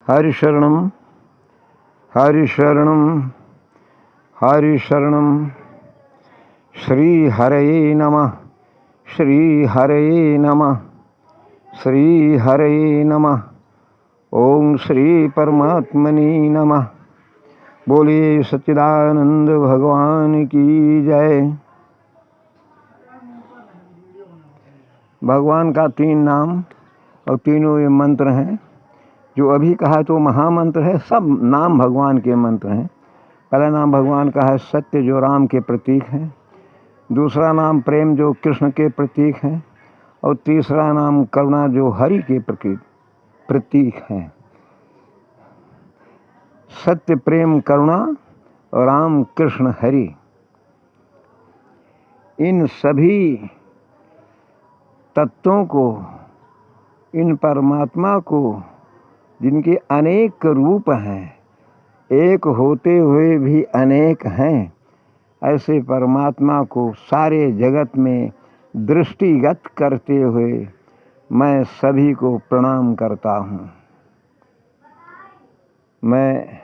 हरिशरणं हरिशरणं हरिशरणं। श्री हरये नमः, श्री हरये नमः, श्री हरये नमः। ओम श्री परमात्मने नमः। बोलिए सच्चिदानंद भगवान की जय। भगवान का 3 नाम और तीनों ये मंत्र हैं। जो अभी कहा तो महामंत्र है, सब नाम भगवान के मंत्र हैं। पहला नाम भगवान का है सत्य, जो राम के प्रतीक हैं। दूसरा नाम प्रेम, जो कृष्ण के प्रतीक हैं। और तीसरा नाम करुणा, जो हरि के प्रतीक हैं। सत्य, प्रेम, करुणा और राम, कृष्ण, हरि, इन सभी तत्वों को, इन परमात्मा को, जिनके अनेक रूप हैं, एक होते हुए भी अनेक हैं, ऐसे परमात्मा को सारे जगत में दृष्टिगत करते हुए मैं सभी को प्रणाम करता हूँ। मैं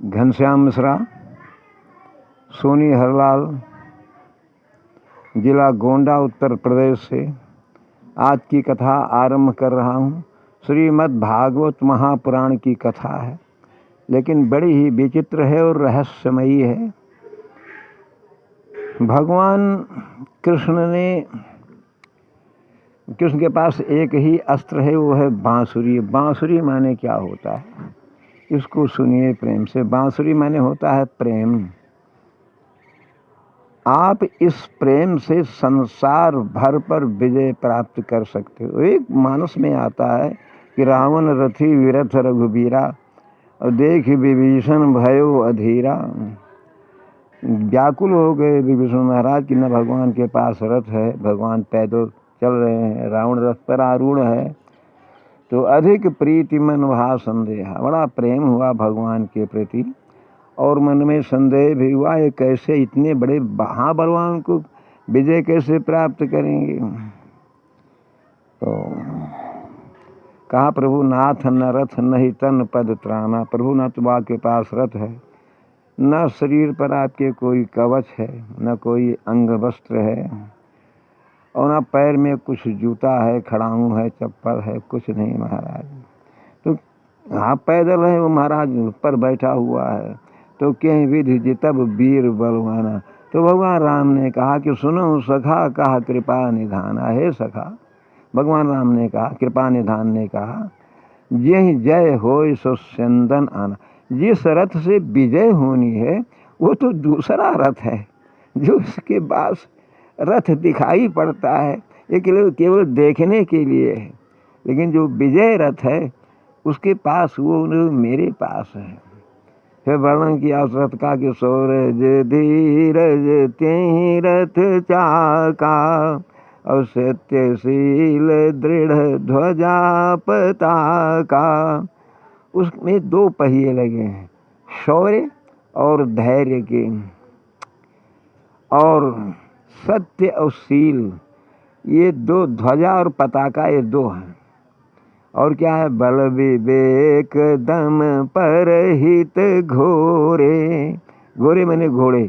घनश्याम मिश्रा, सोनी हरलाल, जिला गोंडा, उत्तर प्रदेश से आज की कथा आरंभ कर रहा हूँ। श्रीमद् भागवत महापुराण की कथा है, लेकिन बड़ी ही विचित्र है और रहस्यमयी है। भगवान कृष्ण के पास एक ही अस्त्र है, वो है बांसुरी। बांसुरी माने क्या होता है, इसको सुनिए प्रेम से। बांसुरी माने होता है प्रेम। आप इस प्रेम से संसार भर पर विजय प्राप्त कर सकते हो। एक मानस में आता है कि रावण रथी विरथ रघुबीरा, और देख विभीषण भयो अधीरा। व्याकुल हो गए विभीषण महाराज कि न भगवान के पास रथ है, भगवान पैदल चल रहे हैं, रावण रथ पर आरूढ़ है। तो अधिक प्रीति मन वहा संदेह, बड़ा प्रेम हुआ भगवान के प्रति और मन में संदेह भी हुआ, ये कैसे इतने बड़े महाबलवान को विजय कैसे प्राप्त करेंगे। तो कहा प्रभु नाथ न रथ नहीं तन पद त्राना। प्रभु न तो आपके पास रथ है, न शरीर पर आपके कोई कवच है, न कोई अंग वस्त्र है, और न पैर में कुछ जूता है, खड़ाऊं है, चप्पल है, कुछ नहीं महाराज। तो आप पैदल है, वो महाराज पर बैठा हुआ है। तो कहीं विधि जितब वीर बलवाना। तो भगवान राम ने कहा कि सुनो सखा, कहा कृपा निधाना। हे सखा, भगवान राम ने कहा, कृपा निधान ने कहा, यही जय होय सो स्यंदन आना। जिस रथ से विजय होनी है वो तो दूसरा रथ है, जो इसके पास रथ दिखाई पड़ता है, ये केवल देखने के लिए है। लेकिन जो विजय रथ है उसके पास, वो मेरे पास है। फिर वर्णन किया उस रथ का कि सूरज धीरज त्यहि रथ चाका, और सत्यशील दृढ़ ध्वजा पताका। उसमें 2 पहिए लगे हैं, शौर्य और धैर्य के, और सत्य और शील, ये 2 ध्वजा और पताका, ये 2 हैं। और क्या है, बल विवेक दम परहित घोरे। घोरे मैंने घोड़े,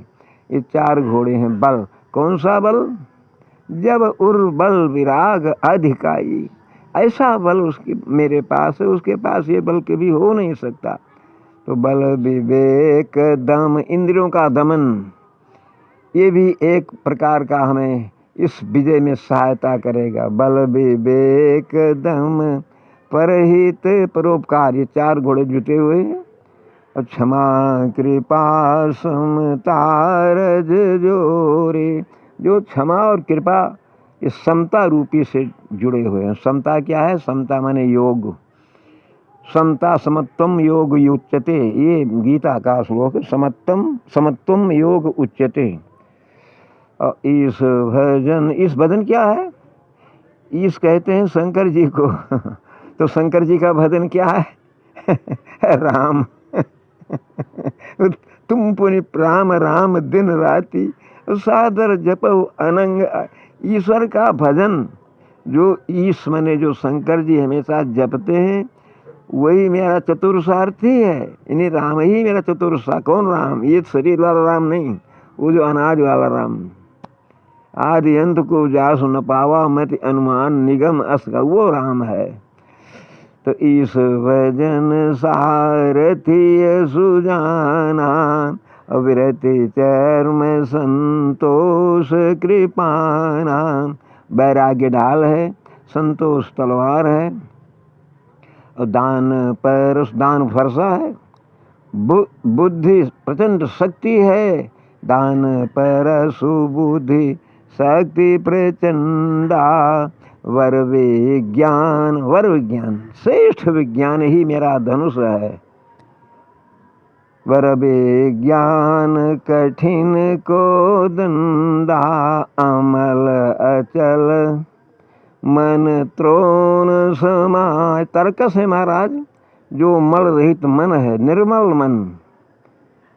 ये 4 घोड़े हैं। बल, कौन सा बल, जब उर्बल विराग अधिकाई। ऐसा बल उसके मेरे पास है, उसके पास ये बल कभी हो नहीं सकता। तो बल विवेक दम, इंद्रियों का दमन, ये भी एक प्रकार का हमें इस विजय में सहायता करेगा। बल विवेक दम परहित परोपकार, ये 4 घोड़े जुटे हुए हैं। और क्षमा कृपा समता रज जोरे, जो क्षमा और कृपा इस समता रूपी से जुड़े हुए हैं। समता क्या है, समता माने योग। समता समत्वम योग युच्यते, ये गीता का श्लोक। समत्वम योग उच्यते। और ईश भजन, ईश भजन क्या है, ईश कहते हैं शंकर जी को। तो शंकर जी का भजन क्या है, राम। तुम पुनि राम राम दिन राति, सादर जपो अनंग। ईश्वर का भजन जो ईश मने जो शंकर जी हमेशा जपते हैं, वही मेरा चतुर्सारथी है, इन्हीं राम ही मेरा चतुर्सा। कौन राम? ये शरीर वाला राम नहीं, वो जो अनाज वाला राम, आदि अंत को जासु न पावा मति अनुमान निगम असगा, वो राम है। तो ईश भजन सारथी सुजाना अविरति चर्म संतोष कृपाना। वैराग्य ढाल है, संतोष तलवार है, और दान फरसा है, बुद्धि प्रचंड शक्ति है। दान पर सुबुद्धि शक्ति प्रचंडा। वर विज्ञान श्रेष्ठ विज्ञान ही मेरा धनुष है। वर विज्ञान कठिन को दंडा। अमल अचल मन त्रोण समाय। तर्कस है महाराज, जो मल रहित मन है, निर्मल मन,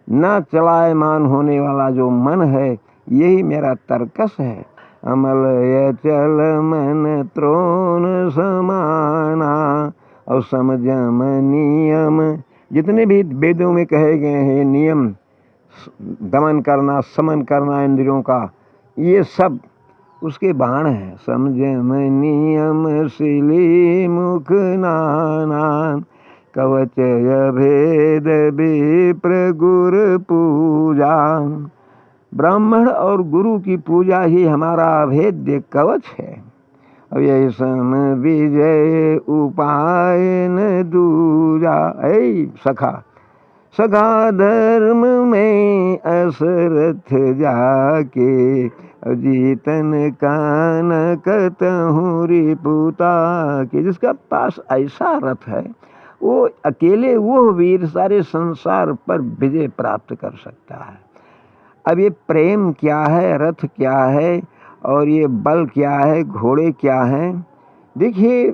न चलायमान होने वाला जो मन है, यही मेरा तर्कस है। अमल अचल मन त्रोण समाना। और समझम नियम, जितने भी वेदों में कहे गए हैं नियम, दमन करना, समन करना इंद्रियों का, ये सब उसके बाण है। समझम नियम शिली मुख नाना। कवच भेद विप्र गुरु पूजा। ब्राह्मण और गुरु की पूजा ही हमारा अभेद्य कवच है। अब यही सम विजय उपाय न दूजा। ऐ सखा धर्म में असरथ जाके। जीतन कान कतहूँ रिपुता के। जिसका पास ऐसा रथ है, वो अकेले वो वीर सारे संसार पर विजय प्राप्त कर सकता है। अब ये प्रेम क्या है, रथ क्या है, और ये बल क्या है, घोड़े क्या हैं? देखिए,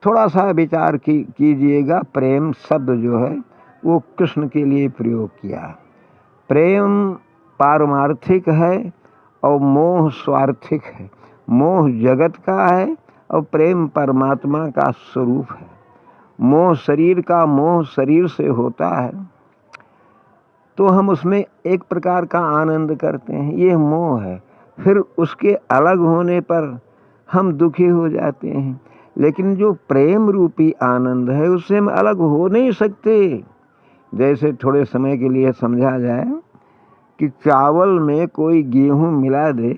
थोड़ा सा विचार कीजिएगा। प्रेम शब्द जो है वो कृष्ण के लिए प्रयोग किया। प्रेम पारमार्थिक है और मोह स्वार्थिक है। मोह जगत का है और प्रेम परमात्मा का स्वरूप है। मोह शरीर का, मोह शरीर से होता है तो हम उसमें एक प्रकार का आनंद करते हैं, ये मोह है। फिर उसके अलग होने पर हम दुखी हो जाते हैं। लेकिन जो प्रेम रूपी आनंद है, उससे हम अलग हो नहीं सकते। जैसे थोड़े समय के लिए समझा जाए कि चावल में कोई गेहूं मिला दे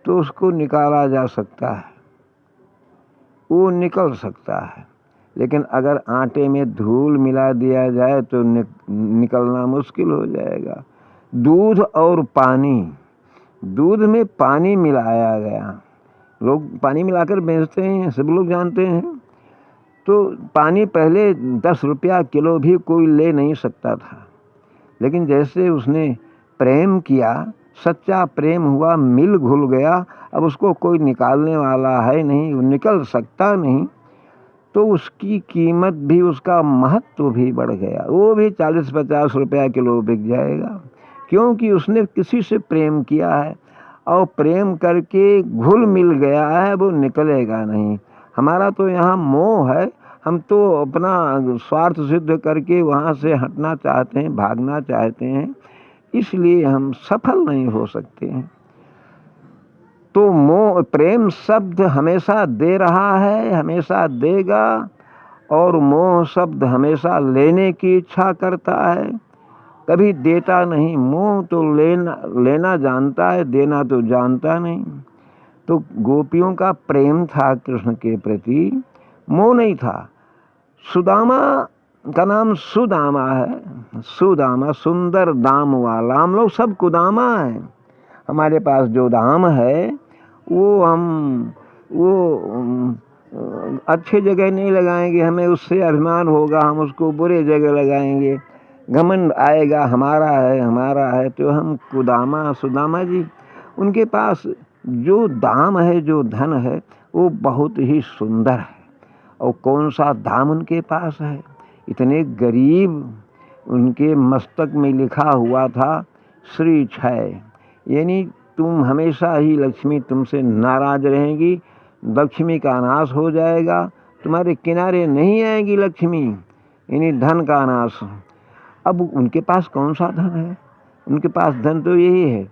तो उसको निकाला जा सकता है, वो निकल सकता है। लेकिन अगर आटे में धूल मिला दिया जाए तो निकलना मुश्किल हो जाएगा। दूध और पानी, दूध में पानी मिलाया गया, लोग पानी मिलाकर बेचते हैं, सब लोग जानते हैं। तो पानी पहले 10 रुपया किलो भी कोई ले नहीं सकता था। लेकिन जैसे उसने प्रेम किया, सच्चा प्रेम हुआ, मिल घुल गया, अब उसको कोई निकालने वाला है नहीं, वो निकल सकता नहीं, तो उसकी कीमत भी, उसका महत्व भी बढ़ गया। वो भी 40-50 रुपया किलो बिक जाएगा, क्योंकि उसने किसी से प्रेम किया है और प्रेम करके घुल मिल गया है, वो निकलेगा नहीं। हमारा तो यहाँ मोह है, हम तो अपना स्वार्थ सिद्ध करके वहाँ से हटना चाहते हैं, भागना चाहते हैं, इसलिए हम सफल नहीं हो सकते हैं। तो मोह, प्रेम शब्द हमेशा दे रहा है, हमेशा देगा, और मोह शब्द हमेशा लेने की इच्छा करता है, कभी देता नहीं। मोह तो लेना जानता है, देना तो जानता नहीं। तो गोपियों का प्रेम था कृष्ण के प्रति, मोह नहीं था। सुदामा का नाम सुदामा है, सुदामा सुंदर दाम वाला। हम लोग सब कुदामा हैं। हमारे पास जो दाम है वो अच्छे जगह नहीं लगाएंगे, हमें उससे अभिमान होगा, हम उसको बुरे जगह लगाएंगे, घमंड आएगा, हमारा है। तो हम कुदामा, सुदामा जी, उनके पास जो दाम है, जो धन है, वो बहुत ही सुंदर है। और कौन सा दाम उनके पास है? इतने गरीब, उनके मस्तक में लिखा हुआ था श्री क्षय, यानी तुम हमेशा ही, लक्ष्मी तुमसे नाराज रहेगी, लक्ष्मी का नाश हो जाएगा, तुम्हारे किनारे नहीं आएगी लक्ष्मी, यानी धन का नाश। अब उनके पास कौन सा धन है? उनके पास धन तो यही है,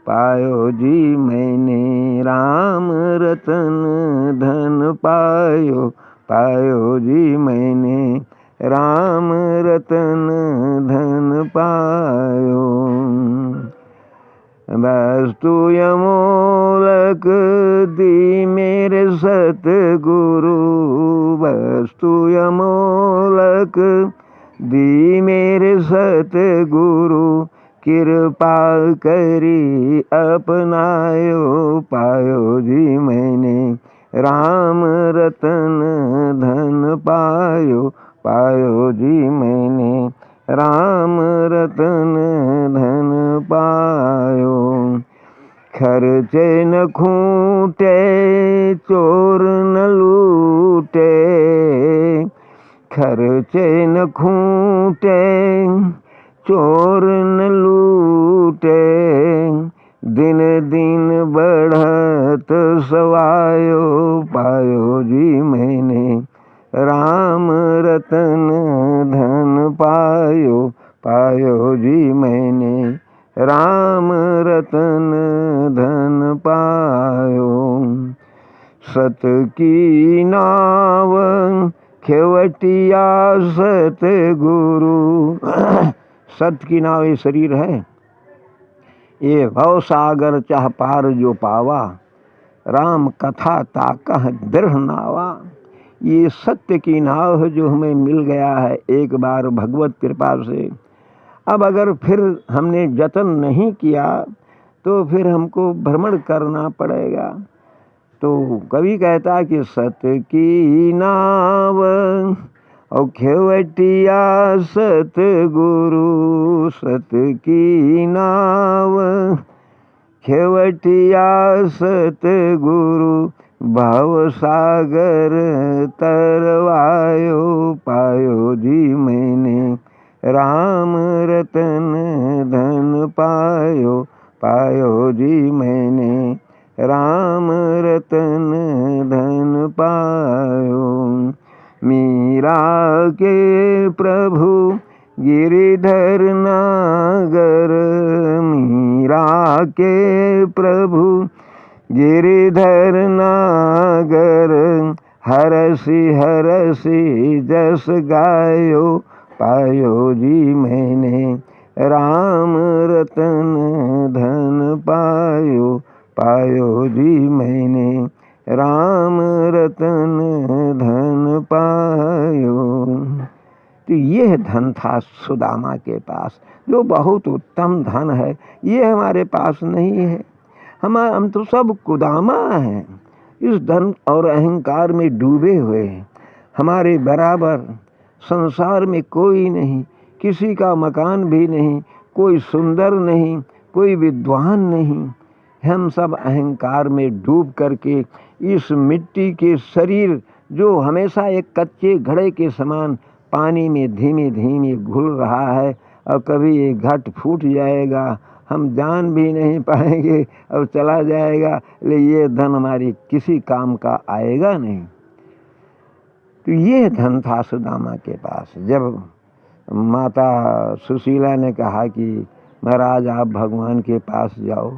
पायो जी मैंने राम रतन धन पायो, पायो जी मैंने राम रतन धन पायो। वस्तु अमोलक दी मेरे सतगुरु, वस्तु अमोलक दी मेरे सतगुरु, कृपा करी अपनायो, पायो जी मैंने राम रतन धन पायो, पायो जी मैंने राम रतन धन पायो। खर्चे न खूटे चोर न लूटे, खर्चे न खूटे चोर न लूटे, दिन दिन बढ़त सवायो, पायो जी मैंने राम रतन धन पायो, पायो जी मैंने राम रतन धन पायो। सत की नाव खेवटिया सतगुरु, सत की नाव ये शरीर है, ये भव सागर चाह पार जो पावा, राम कथा ताकह दृढ़ नावा। ये सत्य की नाव है जो हमें मिल गया है एक बार भगवत कृपा से। अब अगर फिर हमने जतन नहीं किया तो फिर हमको भ्रमण करना पड़ेगा। तो कवि कहता कि सत की नाव और खेवटिया सतगुरु, सत की नाव खेवटिया सतगुरु, भव सागर तरवायो, पायो जी मैंने राम रतन धन पायो, पायो जी मैंने राम रतन धन पायो। मीरा के प्रभु गिरिधर नागर, मीरा के प्रभु गिरिधर नागर, हरसी हरसी जस गायो, पायो जी मैंने राम रतन धन पायो, पायो जी मैंने राम रतन धन पायो। तो यह धन था सुदामा के पास, जो बहुत उत्तम धन है। ये हमारे पास नहीं है। हम तो सब कुदामा हैं, इस धन और अहंकार में डूबे हुए हैं। हमारे बराबर संसार में कोई नहीं, किसी का मकान भी नहीं, कोई सुंदर नहीं, कोई विद्वान नहीं। हम सब अहंकार में डूब करके इस मिट्टी के शरीर जो हमेशा एक कच्चे घड़े के समान पानी में धीमे धीमे घुल रहा है, और कभी ये घट फूट जाएगा, हम जान भी नहीं पाएंगे और चला जाएगा, लेकिन ये धन हमारी किसी काम का आएगा नहीं। तो ये धन था सुदामा के पास। जब माता सुशीला ने कहा कि महाराज आप भगवान के पास जाओ,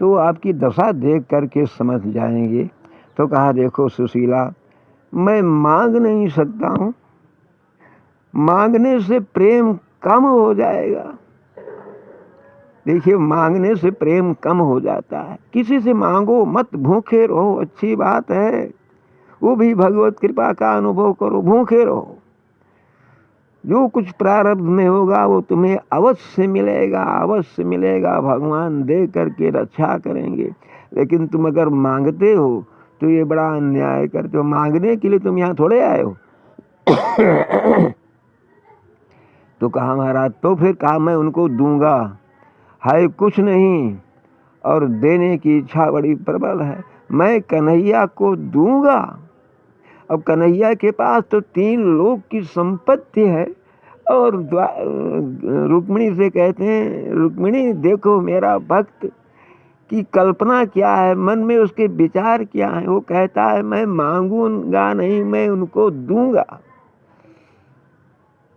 तो आपकी दशा देख करके समझ जाएंगे। तो कहा देखो सुशीला, मैं मांग नहीं सकता हूँ, मांगने से प्रेम कम हो जाएगा। देखिए, मांगने से प्रेम कम हो जाता है। किसी से मांगो मत, भूखे रहो, अच्छी बात है, वो भी भगवत कृपा का अनुभव करो, भूखे रहो। जो कुछ प्रारब्ध में होगा वो तुम्हें अवश्य मिलेगा, अवश्य मिलेगा। भगवान दे करके रक्षा करेंगे। लेकिन तुम अगर मांगते हो तो ये बड़ा अन्याय करते हो। मांगने के लिए तुम यहाँ थोड़े आए हो। तो कहा महाराज, तो फिर कहा मैं उनको दूंगा, है कुछ नहीं और देने की इच्छा बड़ी प्रबल है, मैं कन्हैया को दूंगा। अब कन्हैया के पास तो 3 लोक की संपत्ति है। और रुक्मिणी से कहते हैं, रुक्मिणी देखो मेरा भक्त कि कल्पना क्या है, मन में उसके विचार क्या है। वो कहता है मैं मांगूंगा नहीं, मैं उनको दूंगा।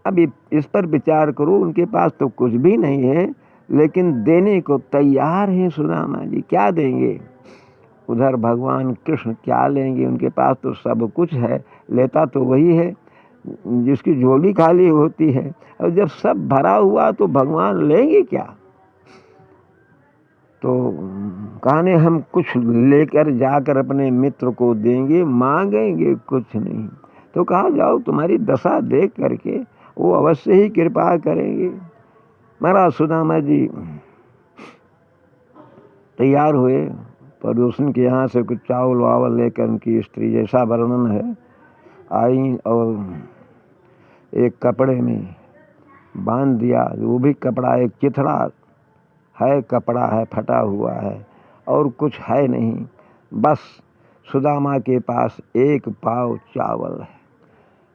अब इस पर विचार करो, उनके पास तो कुछ भी नहीं है लेकिन देने को तैयार हैं सुदामा जी। क्या देंगे? उधर भगवान कृष्ण क्या लेंगे? उनके पास तो सब कुछ है, लेता तो वही है जिसकी झोली खाली होती है। और जब सब भरा हुआ तो भगवान लेंगे क्या? तो कहने हम कुछ लेकर जाकर अपने मित्र को देंगे, मांगेंगे कुछ नहीं। तो कहा जाओ तुम्हारी दशा देख करके वो अवश्य ही कृपा करेंगे। महाराज सुदामा जी तैयार हुए, पड़ोसन के यहाँ से कुछ चावल वावल लेकर उनकी स्त्री, जैसा वर्णन है, आई और एक कपड़े में बांध दिया। वो भी कपड़ा एक चिथड़ा है, कपड़ा है, फटा हुआ है और कुछ है नहीं। बस सुदामा के पास एक पाव चावल है।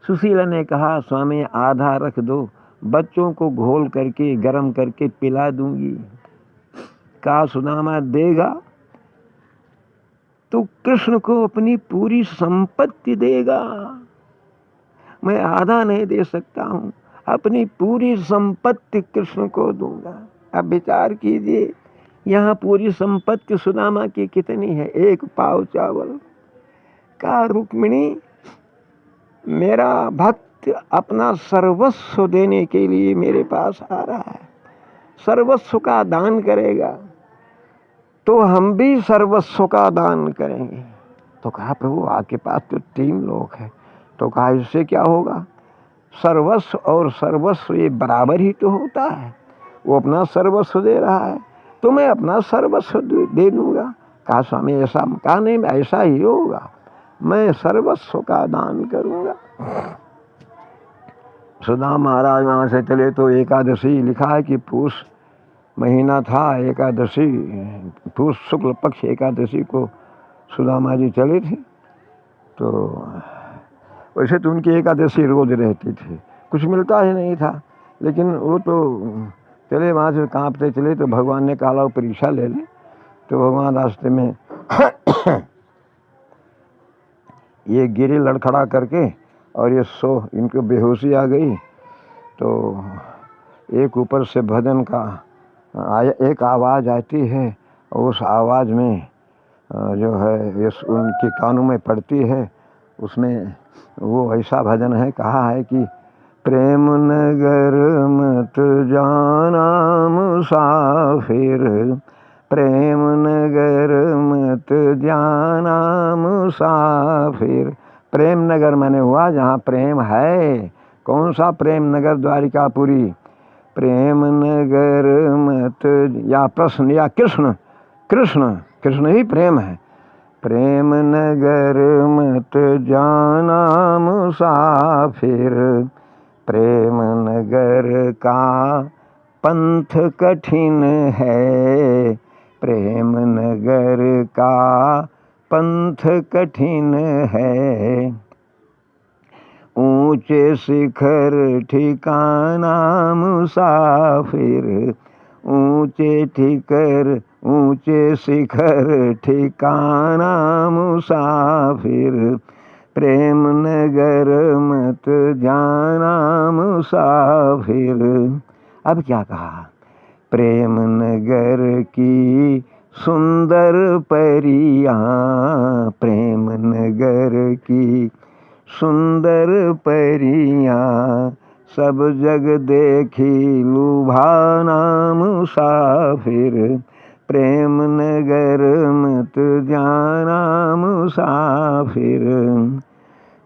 सुशीला ने कहा स्वामी आधा रख दो, बच्चों को घोल करके गरम करके पिला दूंगी। कहा सुदामा देगा तो कृष्ण को अपनी पूरी संपत्ति देगा, मैं आधा नहीं दे सकता हूँ, अपनी पूरी संपत्ति कृष्ण को दूंगा। अब विचार कीजिए, यहाँ पूरी संपत्ति सुदामा की कितनी है? एक पाव चावल। का रुक्मिणी मेरा भक्त अपना सर्वस्व देने के लिए मेरे पास आ रहा है, सर्वस्व का दान करेगा तो हम भी सर्वस्व का दान करेंगे। तो कहा प्रभु आपके पास तो 3 लोग हैं। तो कहा इससे क्या होगा? सर्वस्व और सर्वस्व ये बराबर ही तो होता है। वो अपना सर्वस्व दे रहा है तो मैं अपना सर्वस्व दे दूंगा। कहा स्वामी ऐसा? कहा नहीं ऐसा ही होगा, मैं सर्वस्व का दान करूंगा। सुदामा महाराज वहाँ से चले तो एकादशी लिखा है कि पूष महीना था, एकादशी, पूष शुक्ल पक्ष एकादशी को सुदामा जी चले थे। तो वैसे तो उनकी एकादशी रोज रहती थी, कुछ मिलता ही नहीं था, लेकिन वो तो चले वहाँ से कांपते चले। तो भगवान ने कहा लो परीक्षा ले ले। तो भगवान रास्ते में ये गिरे लड़खड़ा करके और ये इनको बेहोशी आ गई। तो एक ऊपर से भजन का एक आवाज़ आती है और उस आवाज़ में जो है ये उनके कानों में पड़ती है। उसमें वो ऐसा भजन है, कहा है कि प्रेम नगर मत जाना मुसाफिर, प्रेम नगर मत जाना मुसाफिर। प्रेम नगर मैंने हुआ जहाँ प्रेम है। कौन सा प्रेम नगर? द्वारिकापुरी। प्रेम नगर मत, या प्रश्न या कृष्ण, कृष्ण कृष्ण ही प्रेम है। प्रेम नगर मत जाना मुसाफिर, प्रेम नगर का पंथ कठिन है, प्रेम नगर का पंथ कठिन है। ऊंचे शिखर ठिकाना मुसाफिर, ऊंचे शिखर ठिकाना मुसाफिर, प्रेम नगर मत जाना मुसाफिर। अब क्या कहा? प्रेम नगर की सुंदर परियां, प्रेम नगर की सुंदर परियां, सब जग देखी लुभाना मुसाफिर, प्रेम नगर मत जाना मुसाफिर।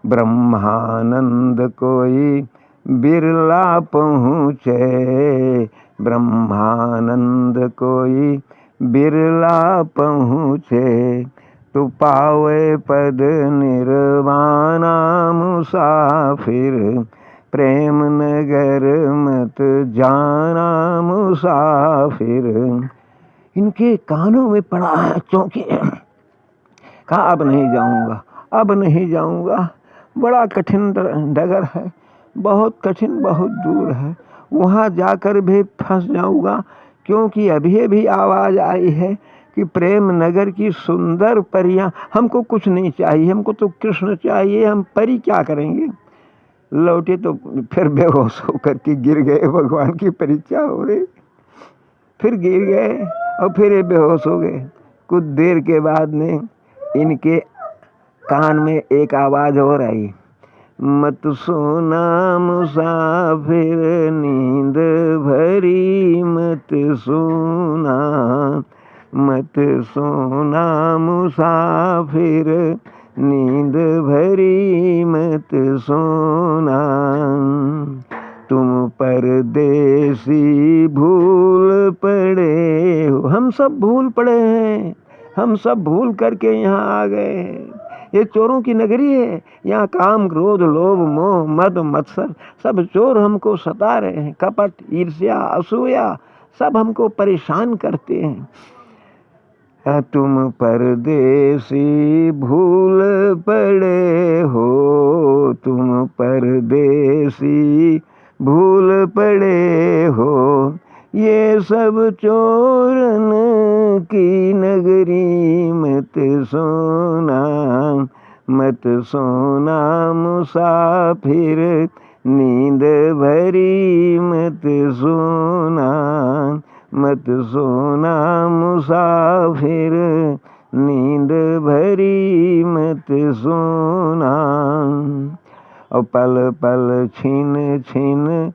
ब्रह्मानंद कोई बिरला पहुँचे, ब्रह्मानंद कोई बिरला पहुँचे, तू पावे पद निर्वाणा मुसाफिर, प्रेम नगर मत जाना मुसाफिर। इनके कानों में पड़ा है चौंके। कहा अब नहीं जाऊंगा, अब नहीं जाऊंगा, बड़ा कठिन डगर है, बहुत कठिन, बहुत दूर है, वहाँ जाकर भी फंस जाऊंगा। क्योंकि अभी आवाज़ आई है कि प्रेम नगर की सुंदर परियां, हमको कुछ नहीं चाहिए, हमको तो कृष्ण चाहिए, हम परी क्या करेंगे। लौटे तो फिर बेहोश होकर के गिर गए, भगवान की परीक्षा हो रही, फिर गिर गए और फिर ये बेहोश हो गए। कुछ देर के बाद में इनके कान में एक आवाज और आई, मत सोना मुसाफिर नींद भरी मत सोना, मत सोना मुसाफिर नींद भरी मत सोना, तुम परदेसी भूल पड़े हो। हम सब भूल पड़े हैं, हम सब भूल करके यहाँ आ गए हैं। ये चोरों की नगरी है, यहाँ काम क्रोध लोभ मोह मद मत्सर सब चोर हमको सता रहे हैं। कपट ईर्ष्या असूया सब हमको परेशान करते हैं। तुम परदेसी भूल पड़े हो, तुम परदेसी भूल पड़े हो, ये सब चोरन की नगरी मत सोना, मत सोना मुसाफिर नींद भरी मत सोना, मत सोना मुसाफिर नींद भरी मत सोना। और पल पल छिन छिन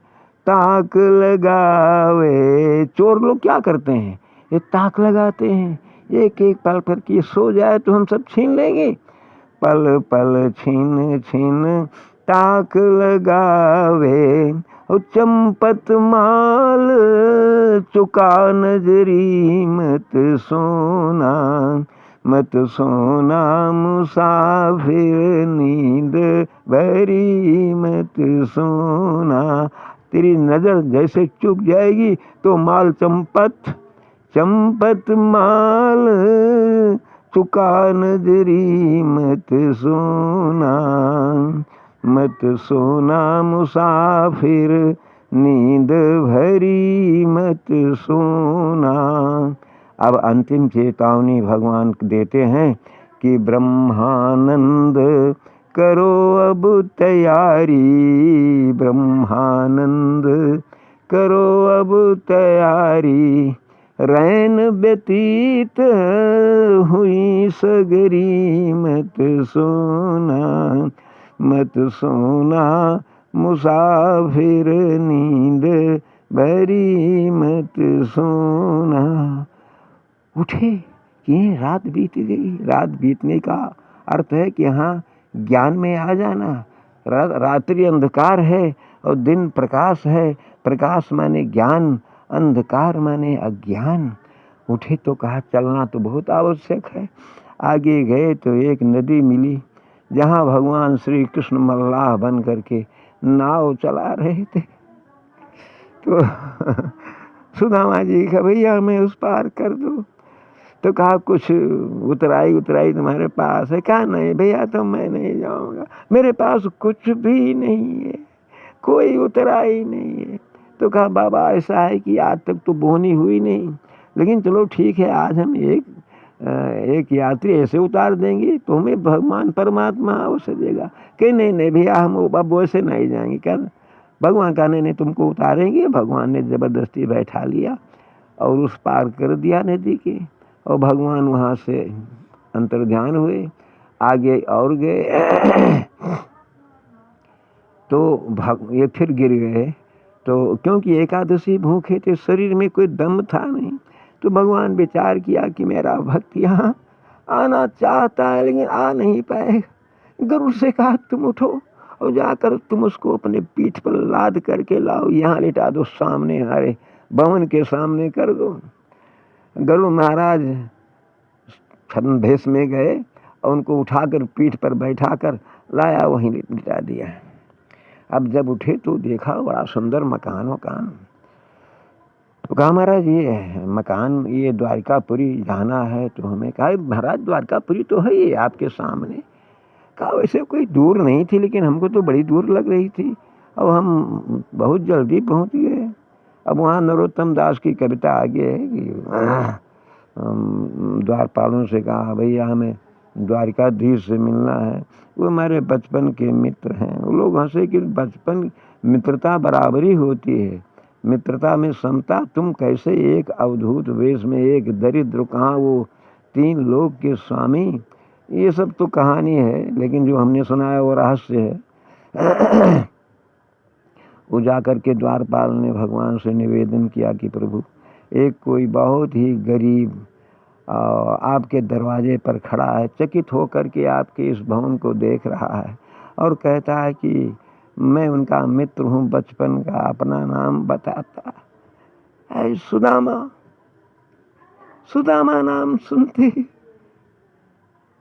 ताक लगावे। चोर लोग क्या करते हैं, ये ताक लगाते हैं, एक एक पल पर कि सो जाए तो हम सब छीन लेंगे। पल पल छिन छिन ताक लगावे, और चंपत माल चुका नजरी मत सोना, मत सोना मुसाफिर नींद भरी मत सोना। तेरी नजर जैसे चुक जाएगी तो माल चंपत चंपत माल चुका नजरी मत सोना, मत सोना मुसाफिर नींद भरी मत सोना। अब अंतिम चेतावनी भगवान देते हैं कि ब्रह्मानंद करो अब तैयारी, ब्रह्मानंद करो अब तैयारी, रैन व्यतीत हुई सगरी मत सोना, मत सोना मुसाफिर नींद भरी मत सोना। उठे कि रात बीत गई। रात बीतने का अर्थ है कि यहाँ ज्ञान में आ जाना। रात्रि अंधकार है और दिन प्रकाश है। प्रकाश माने ज्ञान, अंधकार माने अज्ञान। उठे तो कहा चलना तो बहुत आवश्यक है। आगे गए तो एक नदी मिली जहाँ भगवान श्री कृष्ण मल्लाह बन करके नाव चला रहे थे। तो सुदामा जी का भैया हमें उस पार कर दो। तो कहा कुछ उतराई तुम्हारे पास है? कहा नहीं भैया, तो मैं नहीं जाऊंगा, मेरे पास कुछ भी नहीं है, कोई उतराई नहीं है। तो कहा बाबा ऐसा है कि आज तक तो बोनी हुई नहीं, लेकिन चलो ठीक है, आज हम एक यात्री ऐसे उतार देंगे तो हमें भगवान परमात्मा अवश्य देगा। कि नहीं भैया, हम अब वैसे नहीं जाएंगे। क्या भगवान का नहीं तुमको उतारेंगे। भगवान ने जबरदस्ती बैठा लिया और उस पार कर दिया नदी के, और भगवान वहाँ से अंतर्ध्यान हुए। आगे और गए तो ये फिर गिर गए। तो क्योंकि एकादशी भूखे थे, शरीर में कोई दम था नहीं, तो भगवान विचार किया कि मेरा भक्त यहाँ आना चाहता है लेकिन आ नहीं पाएगा। गरुड़ से कहा तुम उठो और जाकर तुम उसको अपने पीठ पर लाद करके लाओ, यहाँ लिटा दो, सामने हमारे भवन के सामने कर दो। गरुड़ महाराज छद्म भेष में गए और उनको उठाकर पीठ पर बैठाकर लाया, वहीं लिटा दिया। अब जब उठे तो देखा बड़ा सुंदर मकान। तो कहा महाराज ये मकान, ये द्वारकापुरी जाना है तो हमें। कहा महाराज द्वारकापुरी तो है ये आपके सामने। कहा वैसे कोई दूर नहीं थी, लेकिन हमको तो बड़ी दूर लग रही थी और हम बहुत जल्दी पहुंच गए। अब वहाँ नरोत्तम दास की कविता आगे है कि द्वारपालों से कहा भैया हमें द्वारिकाधीश से मिलना है। वो हमारे बचपन के मित्र हैं। वो लोग हंसे कि बचपन मित्रता बराबरी होती है, मित्रता में समता। तुम कैसे एक अवधूत वेश में एक दरिद्र, कहाँ वो 3 लोक के स्वामी। ये सब तो कहानी है, लेकिन जो हमने सुना है वो रहस्य है। वो जाकर के द्वारपाल ने भगवान से निवेदन किया कि प्रभु एक कोई बहुत ही गरीब आपके दरवाजे पर खड़ा है, चकित होकर के आपके इस भवन को देख रहा है और कहता है कि मैं उनका मित्र हूँ बचपन का। अपना नाम बताता है सुदामा। सुदामा नाम सुनते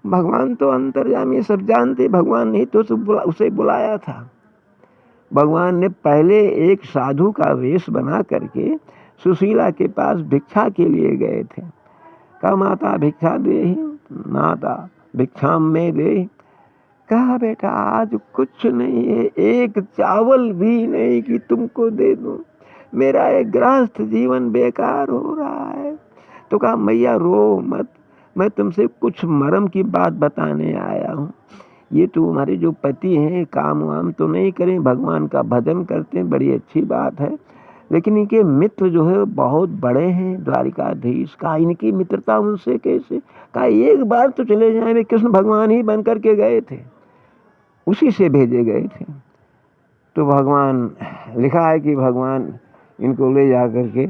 भगवान तो अंतर्यामी, सब जानते। भगवान ने तो उसे बुलाया था। भगवान ने पहले एक साधु का वेश बना करके सुशीला के पास भिक्षा के लिए गए थे। कहा माता भिक्षा दे। माता भिक्षाम में दे। कहा बेटा आज कुछ नहीं है, एक चावल भी नहीं कि तुमको दे दूं। मेरा एक गृहस्थ जीवन बेकार हो रहा है। तो कहा मैया रो मत, मैं तुमसे कुछ मर्म की बात बताने आया हूँ। ये तो हमारे जो पति हैं काम वाम तो नहीं करें, भगवान का भजन करते हैं, बड़ी अच्छी बात है, लेकिन इनके मित्र जो है बहुत बड़े हैं द्वारिकाधीश। का इनकी मित्रता उनसे कैसे। कहा एक बार तो चले जाए, कृष्ण भगवान ही बन करके गए थे, उसी से भेजे गए थे। तो भगवान लिखा है कि भगवान इनको ले जा करके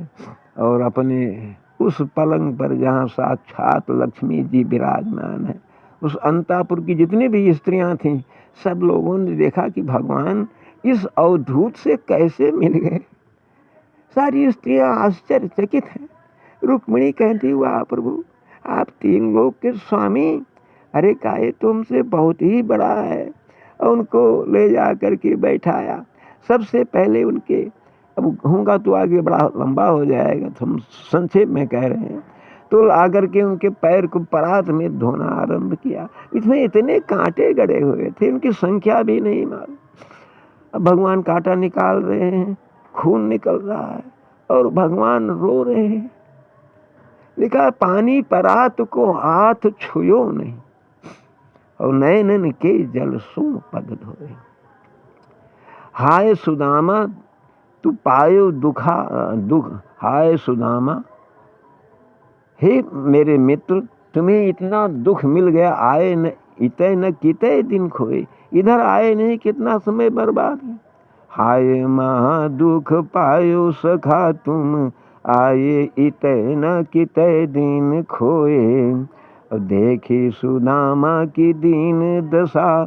और अपने उस पलंग पर जहाँ साक्षात लक्ष्मी जी विराजमान है, उस अंतापुर की जितनी भी स्त्रियां थीं, सब लोगों ने देखा कि भगवान इस अवधूत से कैसे मिल गए। सारी स्त्रियां आश्चर्यचकित हैं। रुक्मिणी कहती वाह प्रभु आप 3 लोक के स्वामी। अरे काहे तुमसे बहुत ही बड़ा है। और उनको ले जा करके बैठाया। सबसे पहले उनके, अब होगा तो आगे बड़ा लंबा हो जाएगा, तो हम संक्षेप में कह रहे हैं। तो आकर के उनके पैर को परात में धोना आरंभ किया। इसमें इतने कांटे गड़े हुए थे, उनकी संख्या भी नहीं मालूम। अब भगवान कांटा निकाल रहे हैं, खून निकल रहा है और भगवान रो रहे हैं। लिखा पानी परात को हाथ छुयो नहीं और नैनन के जल सो पग धोए। हाय सुदामा तू पायो दुख। हाय सुदामा, हे मेरे मित्र तुम्हें इतना दुख मिल गया, आए न इतने न कितने दिन खोए, इधर आए नहीं कितना समय बर्बाद है। हाय महा दुख पायो सखा तुम, आए इतने न कितने दिन खोए। और देखी सुदामा की दीन दशा,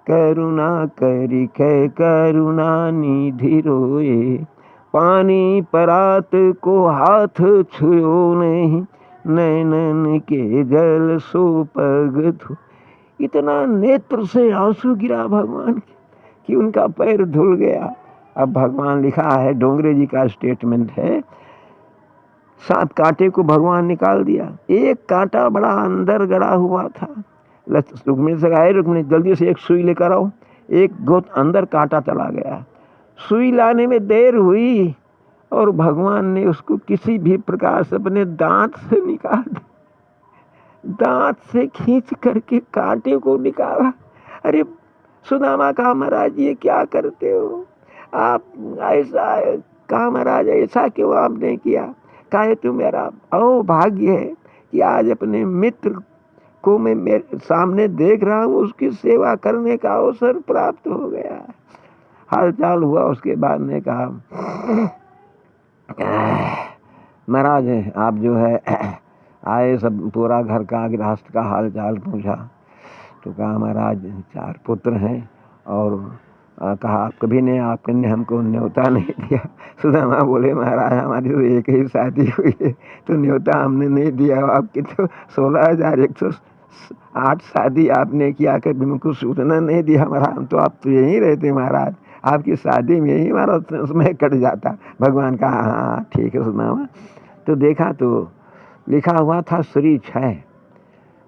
करुणा करी कै करुणा निधि रोए। पानी परात को हाथ छुयो नहीं, नैनन के जल सो पग धो। इतना नेत्र से आंसू गिरा भगवान कि उनका पैर धुल गया। अब भगवान लिखा है, डोंगरे जी का स्टेटमेंट है, 7 कांटे को भगवान निकाल दिया। एक कांटा बड़ा अंदर गड़ा हुआ था। रुक्मिणी से कहा रुक्मिणी जल्दी से एक सुई लेकर आओ। एक गोत अंदर कांटा चला गया। सुई लाने में देर हुई और भगवान ने उसको किसी भी प्रकार से अपने दांत से निकाल दिया। दांत से खींच करके कांटे को निकाला। अरे सुदामा कहा महाराज ये क्या करते हो आप, ऐसा कहा महाराज ऐसा क्यों आपने किया। कहा तू मेरा भाग्य है कि आज अपने मित्र को मैं मेरे सामने देख रहा हूँ, उसकी सेवा करने का अवसर प्राप्त हो गया। हाल चाल हुआ। उसके बाद ने कहा महाराज आप जो है आए, सब पूरा घर का गृहस्थ का हाल चाल पूछा। तो कहा महाराज 4 पुत्र हैं और कहा आप कभी ने आपने हमको न्योता नहीं दिया। सुदामा बोले महाराज हमारी तो एक ही शादी हुई है, तो न्योता हमने नहीं दिया। आपकी तो 16,108 शादी आपने किया, कभी हमको सूचना नहीं दिया महाराज। हम तो आप तो यहीं रहते महाराज, आपकी शादी में ही हमारा समय कट जाता। भगवान कहा हाँ ठीक है सुदामा। तो देखा तो लिखा हुआ था श्री 6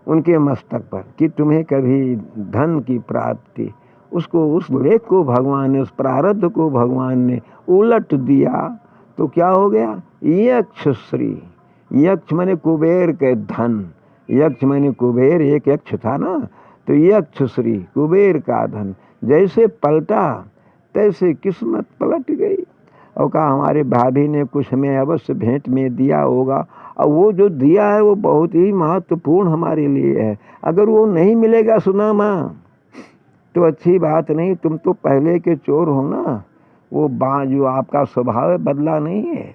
उनके मस्तक पर कि तुम्हें कभी धन की प्राप्ति, उसको उस लेख को भगवान ने, उस प्रारब्ध को भगवान ने उलट दिया तो क्या हो गया, यक्षश्री यक्ष माने कुबेर के धन, यक्ष माने कुबेर, एक यक्ष था ना, तो यक्ष श्री कुबेर का धन जैसे पलटा तैसे किस्मत पलट गई। और कहा हमारे भाभी ने कुछ हमें अवश्य भेंट में दिया होगा, और वो जो दिया है वो बहुत ही महत्वपूर्ण हमारे लिए है। अगर वो नहीं मिलेगा सुदामा तो अच्छी बात नहीं, तुम तो पहले के चोर हो ना, वो जो आपका स्वभाव है बदला नहीं है।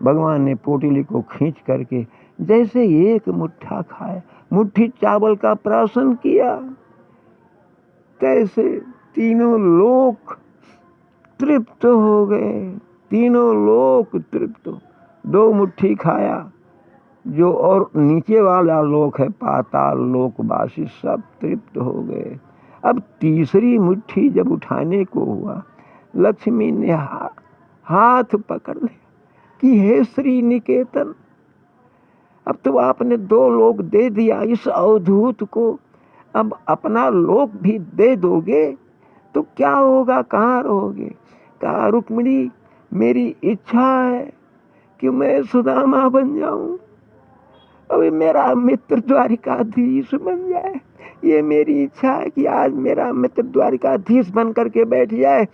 भगवान ने पोटली को खींच करके जैसे एक मुट्ठा खाया, मुट्ठी चावल का प्राशन किया, कैसे तीनों लोक तृप्त हो गए, तीनों लोक तृप्त। 2 मुट्ठी खाया जो, और नीचे वाला लोक है पाताल लोकवासी सब तृप्त हो गए। अब तीसरी मुट्ठी जब उठाने को हुआ, लक्ष्मी ने हाथ पकड़ लिया कि हे श्री निकेतन, अब तो आपने 2 लोक दे दिया इस अवधूत को, अब अपना लोक भी दे दोगे तो क्या होगा, कहाँ रहोगे। कहा रुक्मिणी मेरी इच्छा है कि मैं सुदामा बन जाऊं, अभी मेरा मित्र द्वारिकाधीश बन जाए। ये मेरी इच्छा है कि आज मेरा मित्र द्वारिकाधीश बन करके बैठ जाए,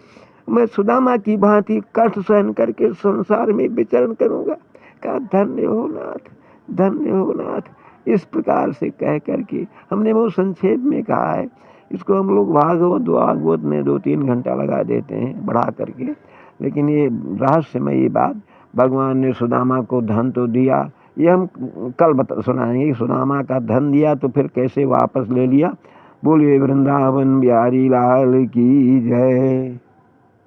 मैं सुदामा की भांति कष्ट सहन करके संसार में विचरण करूंगा। कहा धन्य हो नाथ, धन्य हो नाथ। इस प्रकार से कह करके हमने वो संक्षेप में कहा है। इसको हम लोग भागवत में 2-3 घंटा लगा देते हैं बढ़ा करके, लेकिन ये रहस्यमयी बात, भगवान ने सुदामा को धन तो दिया, ये हम कल सुनाएंगे। सुदामा का धन दिया तो फिर कैसे वापस ले लिया। बोलिए वृंदावन बिहारी लाल की जय।